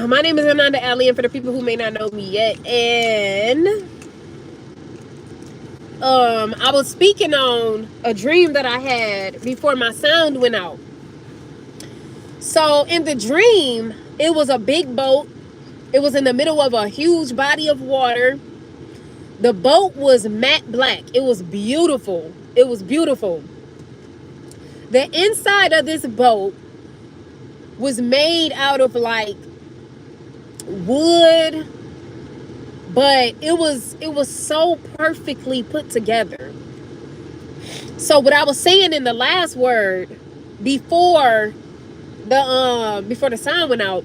My name is Ananda Allen for the people who may not know me yet. And I was speaking on a dream that I had before my sound went out. So in the dream, it was a big boat. It was in the middle of a huge body of water. The boat was matte black. It was beautiful. It was beautiful. The inside of this boat was made out of like wood, but it was so perfectly put together. So what I was saying in the last word before the sound went out,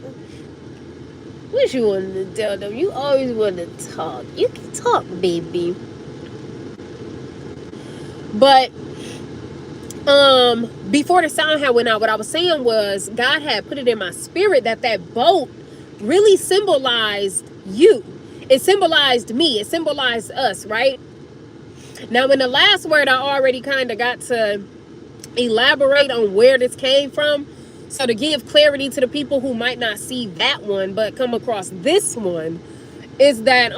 what you wanted to tell them? You always want to talk. You can talk, baby. But before the sound had went out, what I was saying was God had put it in my spirit that boat really symbolized you. It symbolized me. It symbolized us, right? Now, in the last word, I already kind of got to elaborate on where this came from. So to give clarity to the people who might not see that one, but come across this one, is that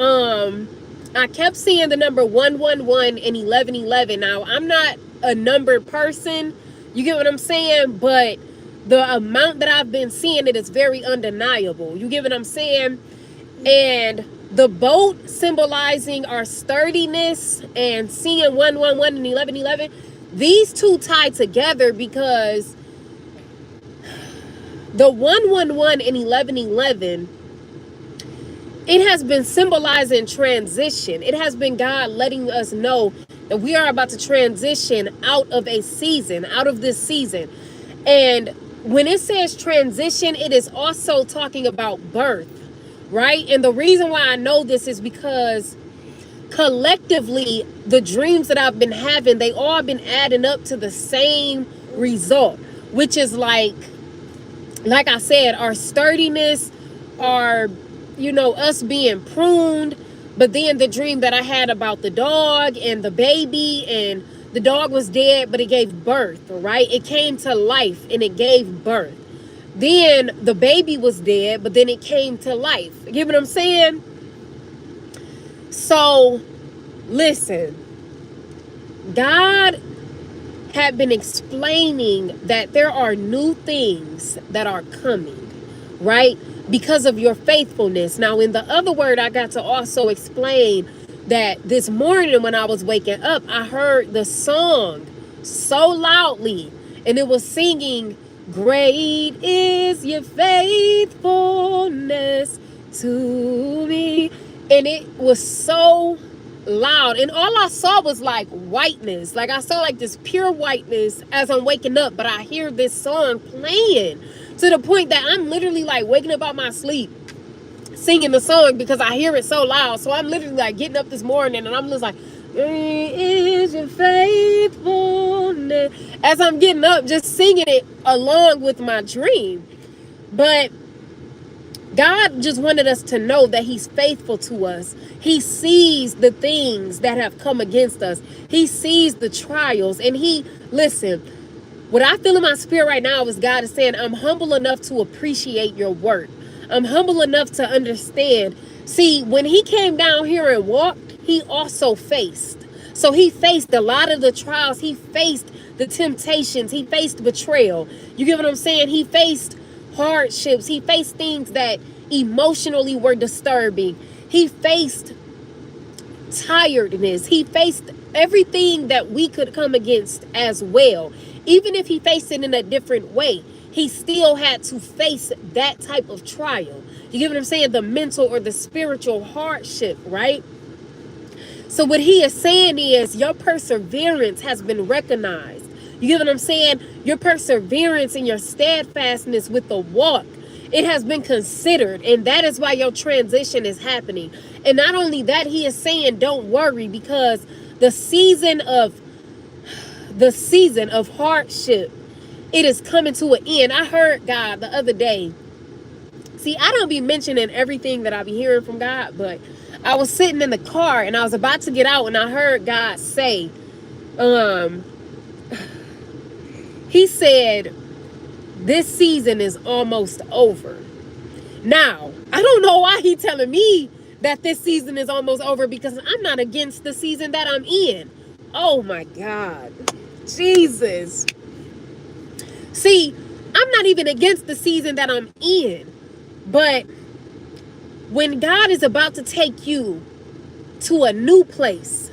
I kept seeing the number 111 and 1111. Now, I'm not a numbered person. You get what I'm saying? But the amount that I've been seeing, it is very undeniable. You get what I'm saying? And the boat symbolizing our sturdiness, and seeing 111 and 1111, these two tie together because the 111 and 1111, it has been symbolizing transition. It has been God letting us know that we are about to transition out of a season, out of this season. And when it says transition, it is also talking about birth, right? And the reason why I know this is because collectively, the dreams that I've been having, they all been adding up to the same result, which is like I said, our sturdiness, our, us being pruned. But then the dream that I had about the dog and the baby, and the dog was dead, but it gave birth, right? It came to life and it gave birth. Then the baby was dead, but then it came to life. You get what I'm saying? So, listen, God had been explaining that there are new things that are coming, right? Because of your faithfulness. Now, in the other word, I got to also explain that this morning when I was waking up, I heard the song so loudly, and it was singing, "Great is your faithfulness to me." And it was so loud, and all I saw was like whiteness. Like I saw like this pure whiteness as I'm waking up, but I hear this song playing to the point that I'm literally like waking up out my sleep singing the song because I hear it so loud. So I'm literally like getting up this morning and I'm just like, "Great is your faithfulness," as I'm getting up, just singing it along with my dream. But God just wanted us to know that he's faithful to us. He sees the things that have come against us. He sees the trials. And listen, what I feel in my spirit right now is God is saying, I'm humble enough to appreciate your work. I'm humble enough to understand. See, when he came down here and walked, he also faced. So he faced a lot of the trials. He faced the temptations. He faced betrayal. You get what I'm saying? He faced hardships. He faced things that emotionally were disturbing. He faced tiredness. He faced everything that we could come against as well. Even if he faced it in a different way, he still had to face that type of trial. You get what I'm saying? The mental or the spiritual hardship, right? So what he is saying is your perseverance has been recognized. You get what I'm saying? Your perseverance and your steadfastness with the walk, it has been considered. And that is why your transition is happening. And not only that, he is saying don't worry, because the season of hardship, it is coming to an end. I heard God the other day. See, I don't be mentioning everything that I be hearing from God, but I was sitting in the car and I was about to get out and I heard God say, he said, this season is almost over. Now, I don't know why he telling me that this season is almost over, because I'm not against the season that I'm in. Oh my God. Jesus. See, I'm not even against the season that I'm in. But when God is about to take you to a new place,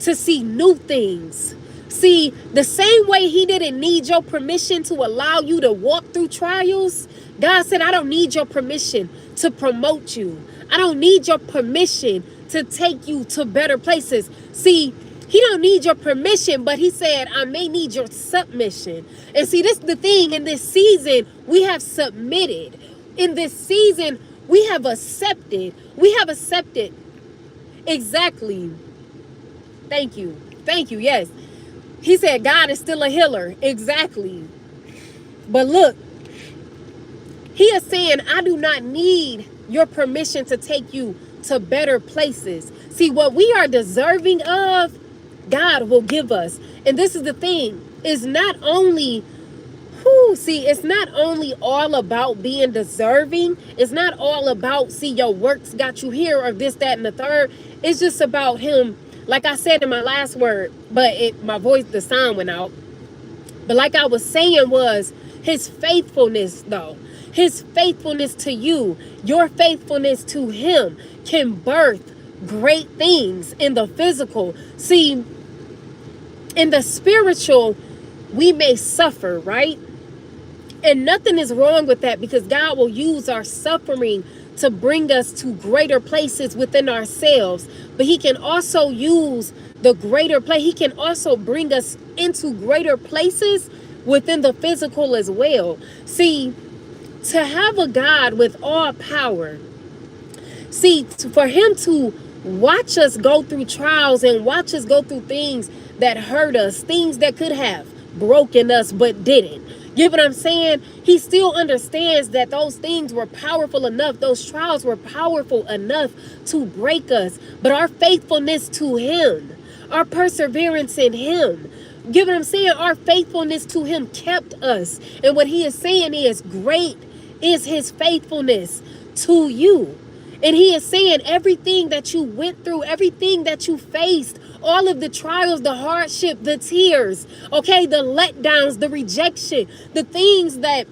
to see new things. See, the same way he didn't need your permission to allow you to walk through trials, God said, I don't need your permission to promote you. I don't need your permission to take you to better places. See, he don't need your permission, but he said, I may need your submission. And see, this is the thing. In this season, we have submitted. In this season, we have accepted. We have accepted. Exactly. Thank you. Thank you. Yes. He said God is still a healer. Exactly. But look, he is saying, I do not need your permission to take you to better places. See, what we are deserving of, God will give us. And this is the thing. It's not only it's not only all about being deserving. It's not all about, see, your works got you here or this, that, and the third. It's just about him. Like I said in my last word, but my voice, the sound went out. But like I was saying was his faithfulness, though. His faithfulness to you, your faithfulness to him can birth great things in the physical. See, in the spiritual, we may suffer, right? And nothing is wrong with that, because God will use our suffering to bring us to greater places within ourselves. But he can also use the greater place. He can also bring us into greater places within the physical as well. See, to have a God with all power, see, for him to watch us go through trials and watch us go through things that hurt us, things that could have broken us but didn't. You get what I'm saying? He still understands that those things were powerful enough. Those trials were powerful enough to break us. But our faithfulness to him, our perseverance in him, you get what I'm saying? Our faithfulness to him kept us. And what he is saying is, great is his faithfulness to you. And he is saying everything that you went through, everything that you faced, all of the trials, the hardship, the tears, okay, the letdowns, the rejection, the things that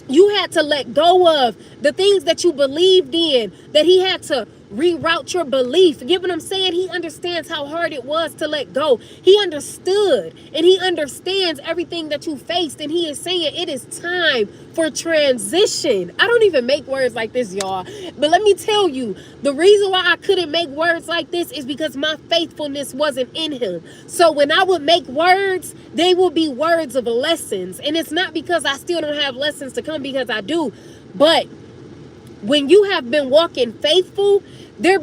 you had to let go of, the things that you believed in, that he had to reroute your belief. You get what I'm saying? He understands how hard it was to let go. He understood, and he understands everything that you faced. And he is saying it is time for transition. I don't even make words like this, y'all. But let me tell you, the reason why I couldn't make words like this is because my faithfulness wasn't in him. So when I would make words, they will be words of lessons. And it's not because I still don't have lessons to come, because I do. But when you have been walking faithful, there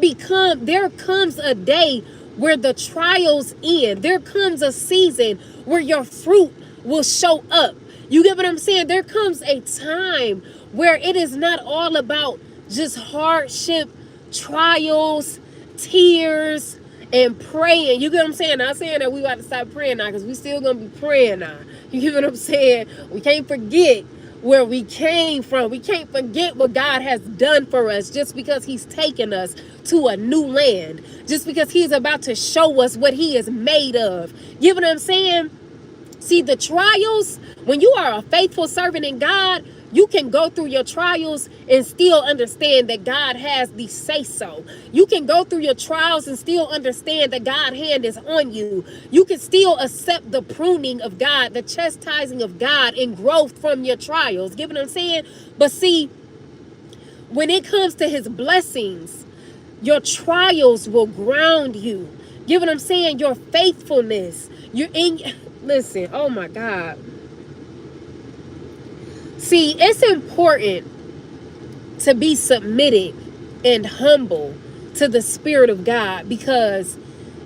comes a day where the trials end. There comes a season where your fruit will show up. You get what I'm saying? There comes a time where it is not all about just hardship, trials, tears, and praying. You get what I'm saying? Not saying that we got to stop praying now, because we still going to be praying now. You get what I'm saying? We can't forget where we came from. We can't forget what God has done for us, just because he's taken us to a new land, just because he's about to show us what he is made of. You know what I'm saying? See, the trials, when you are a faithful servant in God, you can go through your trials and still understand that God has the say-so. You can go through your trials and still understand that God's hand is on you. You can still accept the pruning of God, the chastising of God, and growth from your trials. Get what I'm saying? But see, when it comes to his blessings, your trials will ground you. Get what I'm saying? Your faithfulness. Listen, oh my God. See, it's important to be submitted and humble to the Spirit of God, because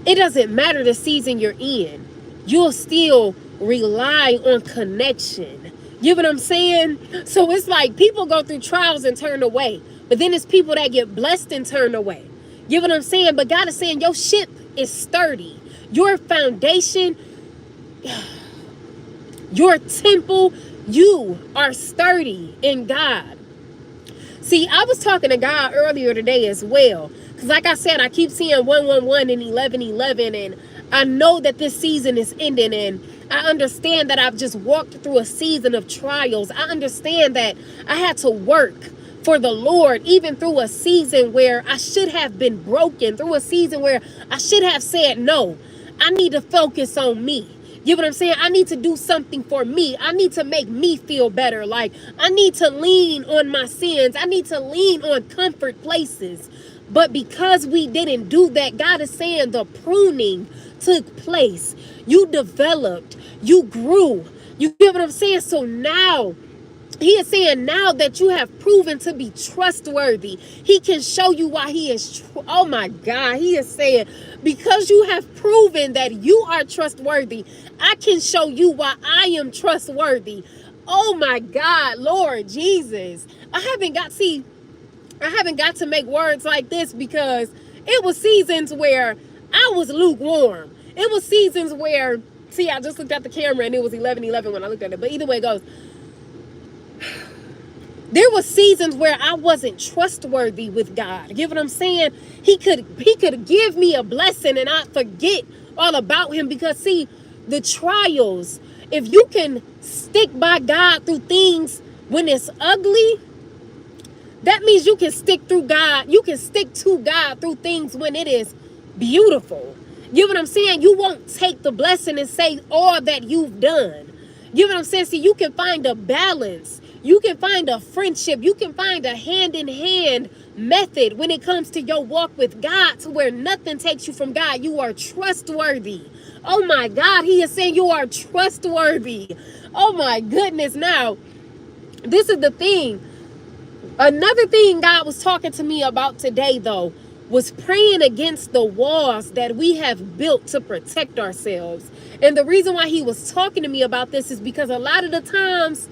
it doesn't matter the season you're in. You'll still rely on connection. You know what I'm saying? So it's like people go through trials and turn away, but then it's people that get blessed and turn away. You know what I'm saying? But God is saying your ship is sturdy. Your foundation, your temple, you are sturdy in God. See, I was talking to God earlier today as well. Because like I said, I keep seeing 111 and 1111. And I know that this season is ending. And I understand that I've just walked through a season of trials. I understand that I had to work for the Lord, even through a season where I should have been broken, through a season where I should have said no. I need to focus on me. You know what I'm saying? I need to do something for me. I need to make me feel better. Like, I need to lean on my sins. I need to lean on comfort places. But because we didn't do that, God is saying the pruning took place. You developed. You grew. You get what I'm saying? So now, he is saying now that you have proven to be trustworthy, he can show you why he is oh my God, he is saying, because you have proven that you are trustworthy, I can show you why I am trustworthy. Oh my God, Lord Jesus. I haven't got to make words like this, because it was seasons where I was lukewarm. It was seasons where, see, I just looked at the camera and it was 11:11 when I looked at it. But either way it goes, there were seasons where I wasn't trustworthy with God. You get what I'm saying? He could give me a blessing and I forget all about him, because see, the trials, if you can stick by God through things when it's ugly, that means you can stick through God. You can stick to God through things when it is beautiful. You know what I'm saying? You won't take the blessing and say all that you've done. You know what I'm saying? See, you can find a balance. You can find a friendship. You can find a hand-in-hand method when it comes to your walk with God, to where nothing takes you from God. You are trustworthy. Oh my God, he is saying you are trustworthy. Oh my goodness. Now, this is the thing. Another thing God was talking to me about today, though, was praying against the walls that we have built to protect ourselves. And the reason why he was talking to me about this is because a lot of the times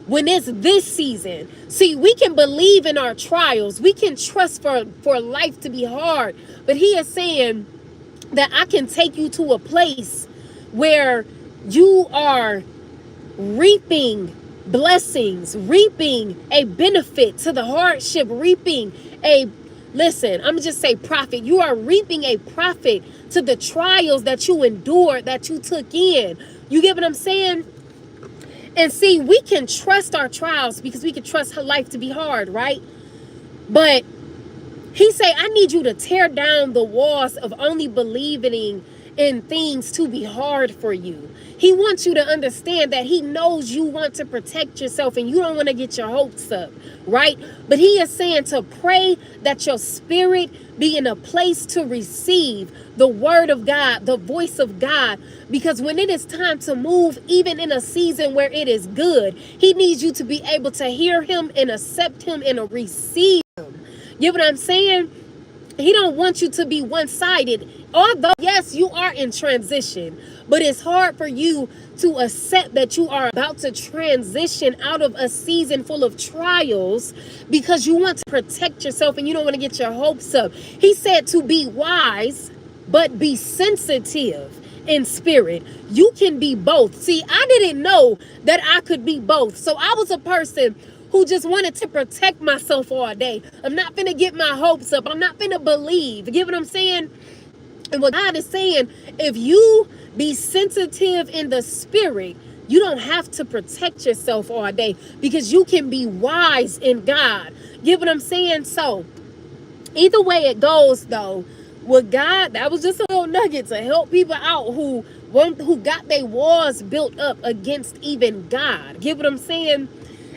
when it's this season, see, we can believe in our trials. We can trust for life to be hard. But he is saying that I can take you to a place where you are reaping blessings, reaping a benefit to the hardship, reaping a, listen, I'm just say profit. You are reaping a profit to the trials that you endured, that you took in. You get what I'm saying? And see, we can trust our trials because we can trust life to be hard, right? But he say, I need you to tear down the walls of only believing in things to be hard for you. He wants you to understand that he knows you want to protect yourself and you don't want to get your hopes up, right? But he is saying to pray that your spirit be in a place to receive the word of God, the voice of God, because when it is time to move, even in a season where it is good, he needs you to be able to hear him and accept him and receive him. You know what I'm saying? He don't want you to be one-sided. Although, yes, you are in transition, but it's hard for you to accept that you are about to transition out of a season full of trials because you want to protect yourself and you don't want to get your hopes up. He said to be wise, but be sensitive in spirit. You can be both. See, I didn't know that I could be both. So I was a person who just wanted to protect myself all day. I'm not finna get my hopes up. I'm not finna believe. You get what I'm saying? And what God is saying, if you be sensitive in the spirit, you don't have to protect yourself all day because you can be wise in God. You get what I'm saying? So either way it goes, though, with God, that was just a little nugget to help people out who got their walls built up against even God. Get what I'm saying?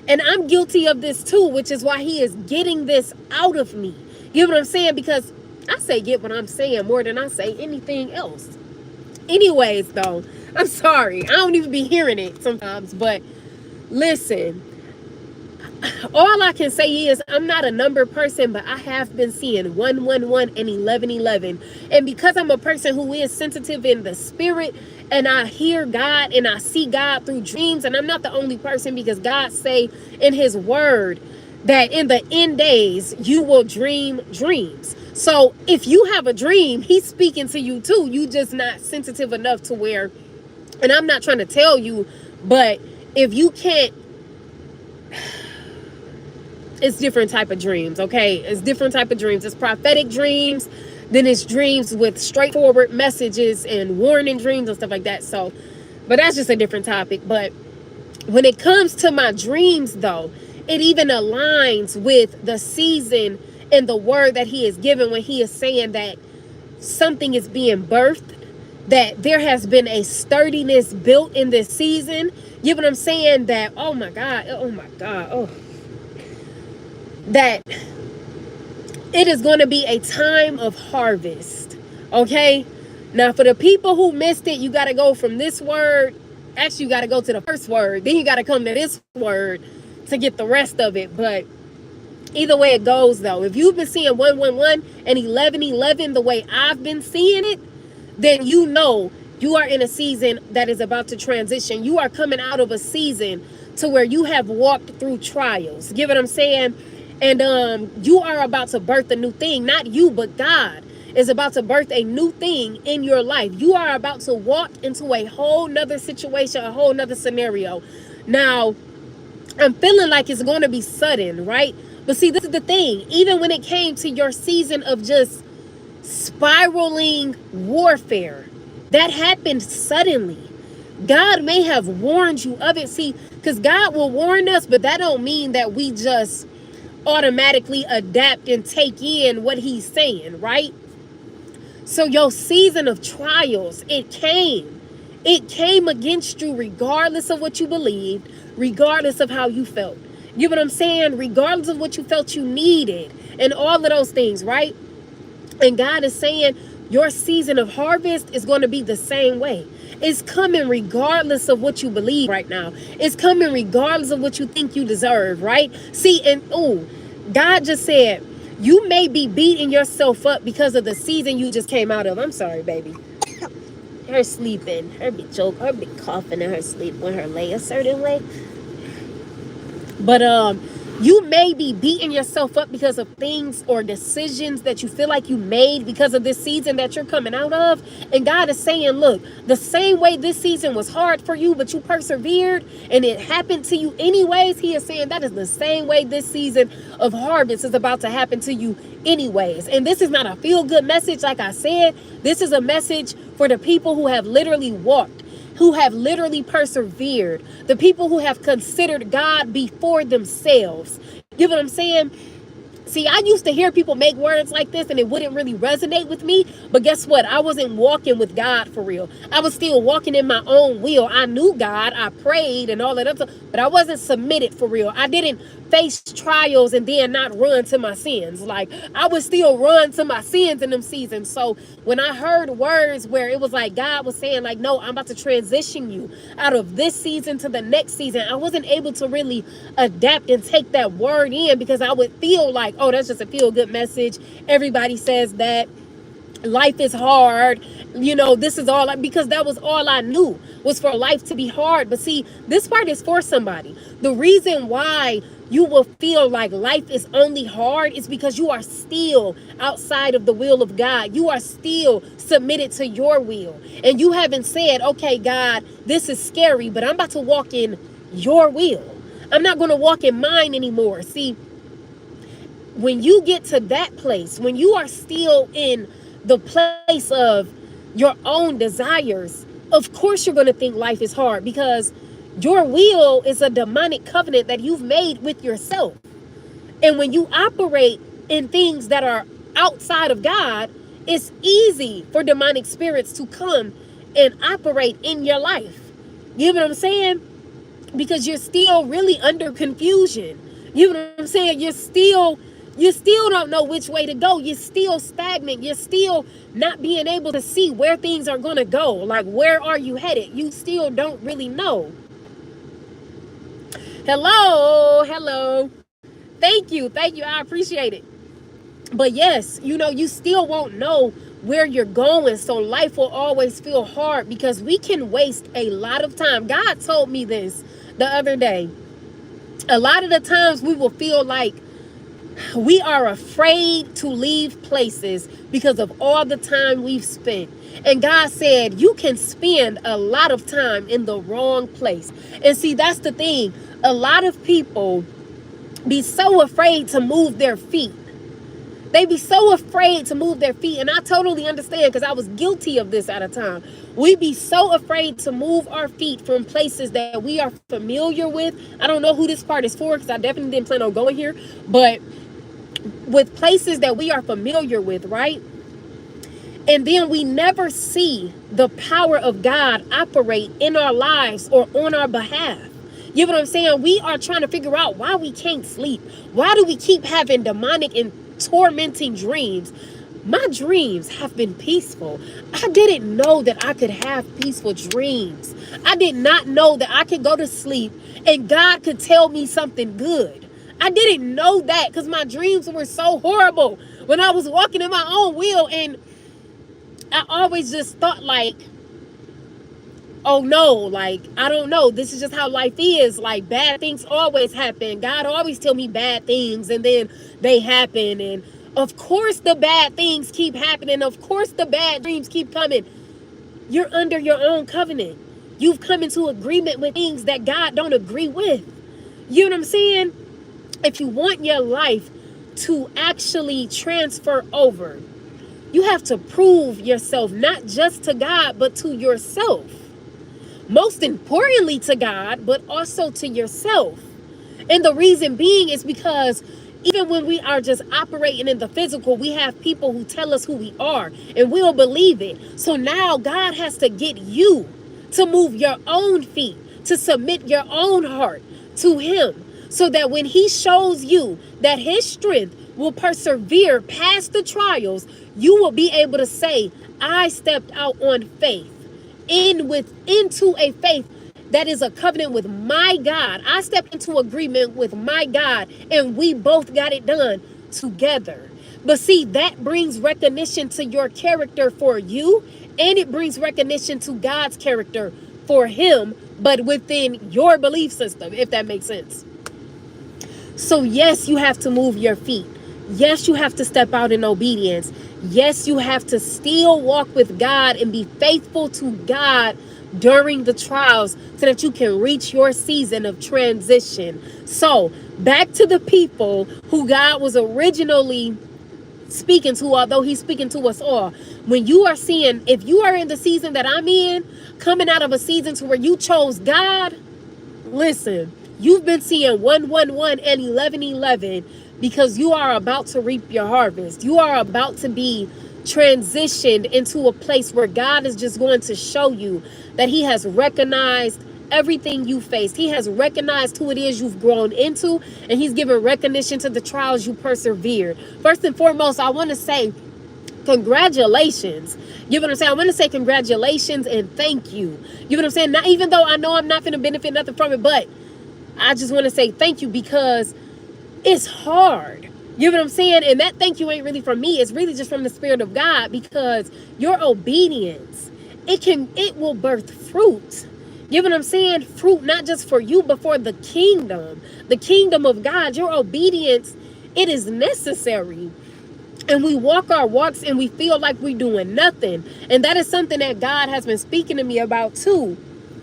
And I'm guilty of this too, which is why he is getting this out of me. You know what I'm saying? Because I say get what I'm saying more than I say anything else. Anyways, though, I'm sorry. I don't even be hearing it sometimes. But listen, all I can say is I'm not a number person, but I have been seeing 111 and 1111. And because I'm a person who is sensitive in the spirit, and I hear God and I see God through dreams, and I'm not the only person, because God say in his word that in the end days you will dream dreams. So if you have a dream, he's speaking to you too. You just not sensitive enough to where, and I'm not trying to tell you, but if you can't, It's different type of dreams, okay? It's different type of dreams. It's prophetic dreams, then it's dreams with straightforward messages and warning dreams and stuff like that. So, but that's just a different topic. But when it comes to my dreams, though, it even aligns with the season and the word that he is given when he is saying that something is being birthed, that there has been a sturdiness built in this season. You know what I'm saying? That, oh my God, that it is going to be a time of harvest. Okay? Now, for the people who missed it, you got to go from this word. Actually, you got to go to the first word. Then you got to come to this word to get the rest of it. But either way it goes, though, if you've been seeing 111 and 1111 the way I've been seeing it, then you know you are in a season that is about to transition. You are coming out of a season to where you have walked through trials. Get what I'm saying? And you are about to birth a new thing. Not you, but God is about to birth a new thing in your life. You are about to walk into a whole nother situation, a whole nother scenario. Now, I'm feeling like it's going to be sudden, right? But see, this is the thing. Even when it came to your season of just spiraling warfare, that happened suddenly. God may have warned you of it. See, because God will warn us, but that don't mean that we just automatically adapt and take in what he's saying, right? So your season of trials, it came against you regardless of what you believed, regardless of how you felt. You know what I'm saying? Regardless of what you felt you needed and all of those things, right? And God is saying your season of harvest is going to be the same way. It's coming regardless of what you believe right now. It's coming regardless of what you think you deserve, right? See, and God just said, you may be beating yourself up because of the season you just came out of. I'm sorry, baby. Her sleeping, her be coughing in her sleep when her lay a certain way. But you may be beating yourself up because of things or decisions that you feel like you made because of this season that you're coming out of. And God is saying, look, the same way this season was hard for you, but you persevered and it happened to you anyways. He is saying that is the same way this season of harvest is about to happen to you anyways. And this is not a feel-good message, like I said. This is a message for the people who have literally walked, who have literally persevered, the people who have considered God before themselves. You know what I'm saying? See, I used to hear people make words like this and it wouldn't really resonate with me. But guess what? I wasn't walking with God for real. I was still walking in my own will. I knew God. I prayed and all that other stuff, but I wasn't submitted for real. I didn't face trials and then not run to my sins. Like, I would still run to my sins in them seasons. So when I heard words where it was like God was saying, like, no, I'm about to transition you out of this season to the next season, I wasn't able to really adapt and take that word in because I would feel like, oh, that's just a feel-good message. Everybody says that. Life is hard. You know, this is all, because that was all I knew was for life to be hard. But see, this part is for somebody. The reason why you will feel like life is only hard is because you are still outside of the will of God. You are still submitted to your will. And you haven't said, okay, God, this is scary, but I'm about to walk in your will. I'm not going to walk in mine anymore. See, when you get to that place, when you are still in the place of your own desires, of course you're going to think life is hard because your will is a demonic covenant that you've made with yourself. And when you operate in things that are outside of God, it's easy for demonic spirits to come and operate in your life. You know what I'm saying? Because you're still really under confusion. You know what I'm saying? You still don't know which way to go. You're still stagnant. You're still not being able to see where things are going to go. Like, where are you headed? You still don't really know. Hello. Thank you. I appreciate it. But yes, you know, you still won't know where you're going. So life will always feel hard because we can waste a lot of time. God told me this the other day. A lot of the times we will feel like we are afraid to leave places because of all the time we've spent. And God said, you can spend a lot of time in the wrong place. And see, that's the thing. A lot of people be so afraid to move their feet. They be so afraid to move their feet. And I totally understand, because I was guilty of this at a time. We be so afraid to move our feet from places that we are familiar with. I don't know who this part is for, because I definitely didn't plan on going here. But with places that we are familiar with, right? And then we never see the power of God operate in our lives or on our behalf. You know what I'm saying? We are trying to figure out why we can't sleep. Why do we keep having demonic and tormenting dreams? My dreams have been peaceful. I didn't know that I could have peaceful dreams. I did not know that I could go to sleep and God could tell me something good. I didn't know that, because my dreams were so horrible when I was walking in my own will. And I always just thought, like, oh no, like, I don't know. This is just how life is. Like, bad things always happen. God always tell me bad things, and then they happen. And of course the bad things keep happening. Of course the bad dreams keep coming. You're under your own covenant. You've come into agreement with things that God don't agree with. You know what I'm saying? If you want your life to actually transfer over, you have to prove yourself, not just to God, but to yourself. Most importantly to God, but also to yourself. And the reason being is because even when we are just operating in the physical, we have people who tell us who we are, and we'll believe it. So now God has to get you to move your own feet, to submit your own heart to Him, so that when He shows you that His strength will persevere past the trials, you will be able to say, I stepped out on faith, into a faith that is a covenant with my God. I stepped into agreement with my God, and we both got it done together. But see, that brings recognition to your character for you, and it brings recognition to God's character for Him, but within your belief system, if that makes sense. So yes, you have to move your feet. Yes, you have to step out in obedience. Yes, you have to still walk with God and be faithful to God during the trials, so that you can reach your season of transition. So back to the people who God was originally speaking to, although He's speaking to us all. When you are seeing, if you are in the season that I'm in, coming out of a season to where you chose God, listen, you've been seeing 111 and 1111, because you are about to reap your harvest. You are about to be transitioned into a place where God is just going to show you that He has recognized everything you faced. He has recognized who it is you've grown into, and He's given recognition to the trials you persevered. First and foremost, I want to say congratulations. You know what I'm saying? I want to say congratulations and thank you. You know what I'm saying? Not, even though I know I'm not going to benefit nothing from it, but I just want to say thank you, because it's hard. You know what I'm saying? And that thank you ain't really from me. It's really just from the Spirit of God, because your obedience, it will birth fruit. You know what I'm saying? Fruit not just for you, but for the kingdom of God. Your obedience, it is necessary. And we walk our walks and we feel like we're doing nothing. And that is something that God has been speaking to me about too.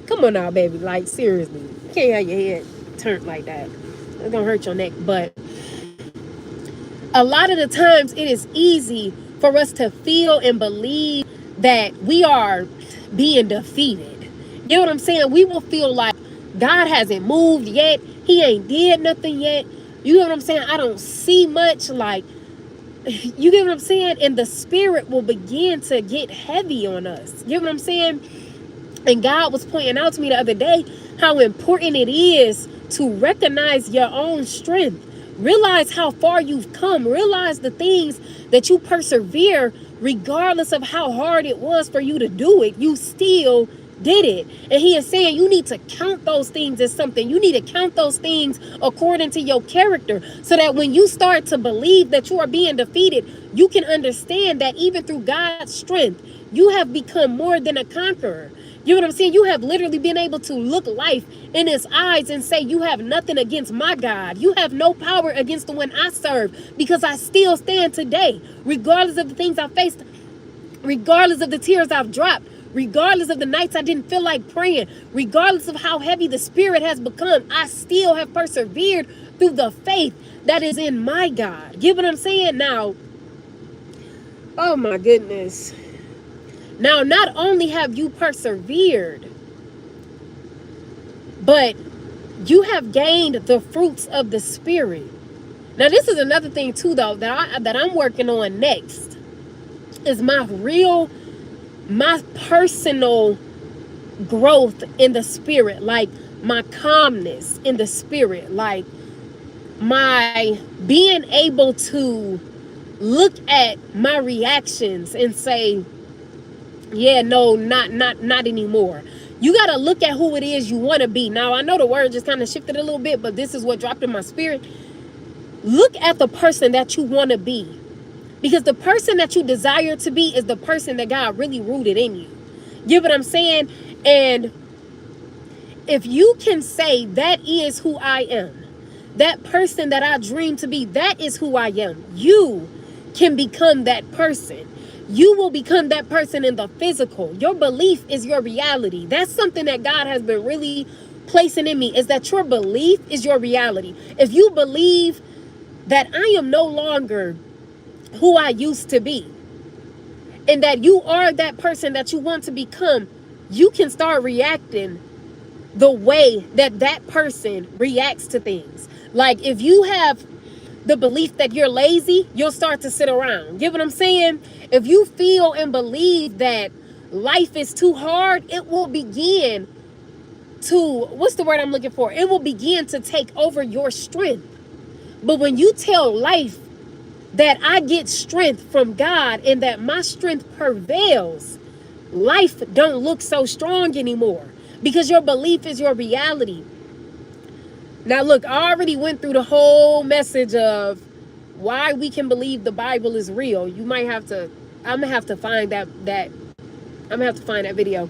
Come on now, baby. Like, seriously. You can't have your head turned like that. It's gonna hurt your neck. But a lot of the times it is easy for us to feel and believe that we are being defeated. You know what I'm saying? We will feel like God hasn't moved yet. He ain't did nothing yet. You know what I'm saying? I don't see much. Like, you get what I'm saying? And the spirit will begin to get heavy on us. You know what I'm saying? And God was pointing out to me the other day how important it is to recognize your own strength. Realize how far you've come. Realize the things that you persevere, regardless of how hard it was for you to do it. You still did it. And He is saying you need to count those things as something. You need to count those things according to your character, so that when you start to believe that you are being defeated, you can understand that even through God's strength, you have become more than a conqueror. You know what I'm saying? You have literally been able to look life in His eyes and say, you have nothing against my God. You have no power against the one I serve, because I still stand today, regardless of the things I faced, regardless of the tears I've dropped, regardless of the nights I didn't feel like praying, regardless of how heavy the spirit has become. I still have persevered through the faith that is in my God. Get what I'm saying? Now, oh my goodness. Now, not only have you persevered, but you have gained the fruits of the Spirit. Now, this is another thing too, though, that I'm working on next. Is my personal growth in the Spirit, like my calmness in the Spirit, like my being able to look at my reactions and say, yeah, no, not anymore. You got to look at who it is you want to be. Now, I know the word just kind of shifted a little bit, but this is what dropped in my spirit. Look at the person that you want to be, because the person that you desire to be is the person that God really rooted in you. Get what I'm saying? And if you can say, that is who I am, that person that I dream to be, that is who I am, you can become that person. You will become that person in the physical. Your belief is your reality. That's something that God has been really placing in me, is that your belief is your reality. If you believe that I am no longer who I used to be, and that you are that person that you want to become, you can start reacting the way that that person reacts to things. Like if you have the belief that you're lazy, you'll start to sit around. Get what I'm saying? If you feel and believe that life is too hard, it will begin to, what's the word I'm looking for? It will begin to take over your strength. But when you tell life that I get strength from God and that my strength prevails, life don't look so strong anymore, because your belief is your reality. Now look, I already went through the whole message of why we can believe the Bible is real. You might have to, I'm gonna have to find that I'm gonna have to find that video.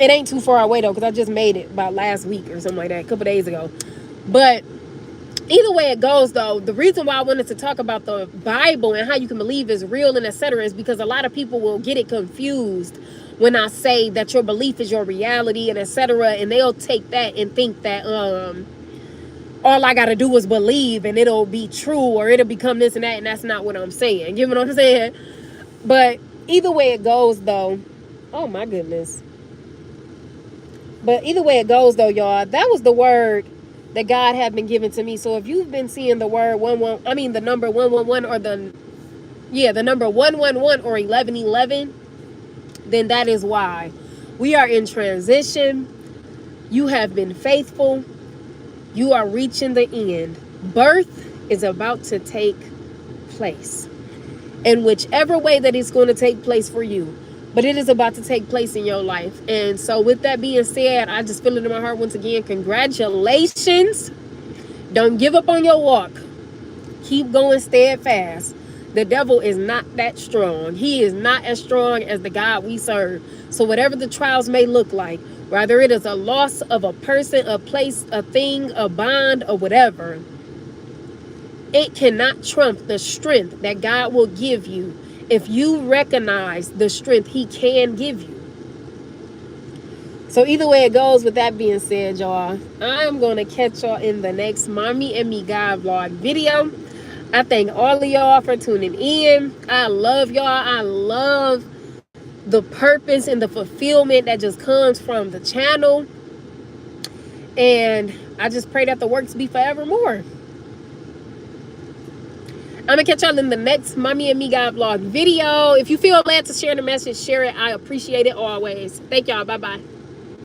It ain't too far away though, because I just made it about last week or something like that, a couple days ago. But either way it goes though, the reason why I wanted to talk about the Bible and how you can believe is real and etc. is because a lot of people will get it confused when I say that your belief is your reality and etc. And they'll take that and think that all I gotta do is believe and it'll be true, or it'll become this and that, and that's not what I'm saying. You know what I'm saying? But either way it goes though, oh my goodness. But either way it goes though, y'all, that was the word that God had been given to me. So if you've been seeing the word the number 111, or the number 111 or 1111, then that is why. We are in transition. You have been faithful. You are reaching the end. Birth is about to take place. In whichever way that it's going to take place for you. But it is about to take place in your life. And so with that being said, I just feel it in my heart once again. Congratulations. Don't give up on your walk. Keep going steadfast. The devil is not that strong. He is not as strong as the God we serve. So whatever the trials may look like, whether it is a loss of a person, a place, a thing, a bond, or whatever, it cannot trump the strength that God will give you if you recognize the strength he can give you. So either way it goes, with that being said, y'all, I'm going to catch y'all in the next Mommy and Me God vlog video. I thank all of y'all for tuning in. I love y'all. I love the purpose and the fulfillment that just comes from the channel. And I just pray that the works be forevermore. I'm going to catch y'all in the next Mommy and Me God vlog video. If you feel glad to share the message, share it. I appreciate it always. Thank y'all. Bye-bye.